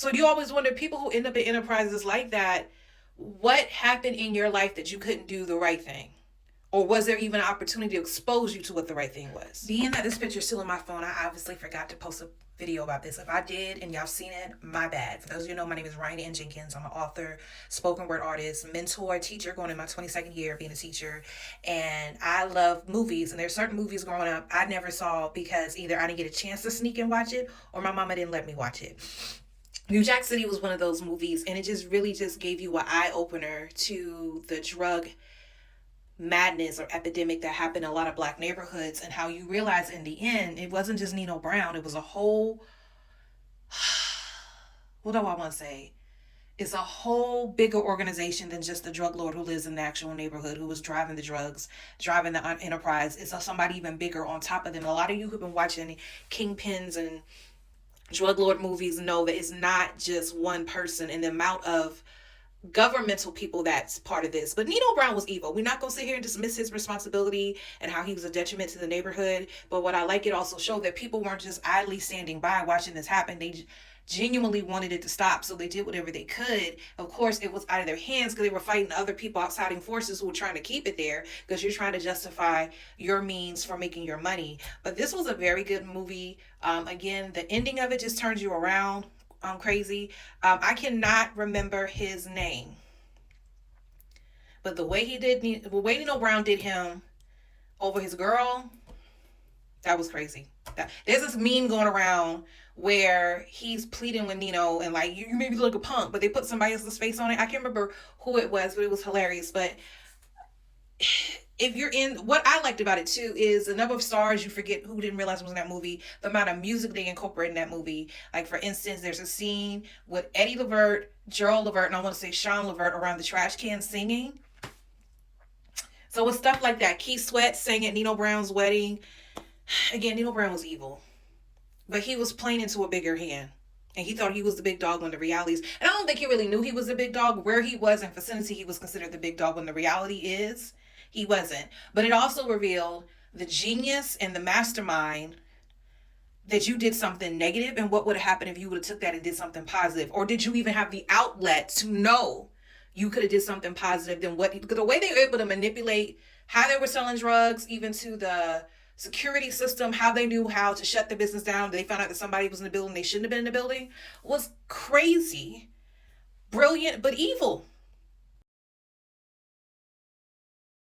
So you always wonder, people who end up in enterprises like that, what happened in your life that you couldn't do the right thing? Or was there even an opportunity to expose you to what the right thing was? Being that this picture's still in my phone, I obviously forgot to post a video about this. If I did and y'all seen it, my bad. For those of you who know, my name is Ryan Ann Jenkins. I'm an author, spoken word artist, mentor, teacher, going in my 22nd year of being a teacher. And I love movies. And there's certain movies growing up I never saw because either I didn't get a chance to sneak and watch it or my mama didn't let me watch it. New Jack City was one of those movies, and it just really just gave you an eye opener to the drug madness or epidemic that happened in a lot of black neighborhoods, and how you realize in the end it wasn't just Nino Brown, it was a whole what do I want to say, it's a whole bigger organization than just the drug lord who lives in the actual neighborhood who was driving the drugs, driving the enterprise. It's somebody even bigger on top of them. A lot of you who've been watching kingpins and drug lord movies know that it's not just one person, and the amount of governmental people that's part of this. But Nino Brown was evil. We're not going to sit here and dismiss his responsibility and how he was a detriment to the neighborhood. But what I like, it also showed that people weren't just idly standing by watching this happen. They genuinely wanted it to stop, so they did whatever they could. Of course, it was out of their hands because they were fighting other people, outside forces who were trying to keep it there, because you're trying to justify your means for making your money. But this was a very good movie. Again, the ending of it just turns you around crazy. I cannot remember his name, but the way Nino Brown did him over his girl, that was crazy. There's this meme going around where he's pleading with Nino and like, you made me look a punk, but they put somebody else's face on it. I can't remember who it was, but it was hilarious. But if you're in, what I liked about it too is the number of stars you forget who didn't realize was in that movie, the amount of music they incorporate in that movie. Like, for instance, there's a scene with Eddie Levert, Gerald Levert, and I want to say Sean Levert around the trash can singing. So with stuff like that, Keith Sweat sang at Nino Brown's wedding. Again, Nino Brown was evil, but he was playing into a bigger hand. And he thought he was the big dog when the reality is, and I don't think he really knew he was the big dog. Where he was in vicinity, he was considered the big dog, when the reality is he wasn't. But it also revealed the genius and the mastermind that you did something negative, and what would have happened if you would have took that and did something positive. Or did you even have the outlet to know you could have did something positive than what, because the way they were able to manipulate how they were selling drugs, even to the security system, how they knew how to shut the business down. They found out that somebody was in the building they shouldn't have been in the building, was crazy, brilliant, but evil.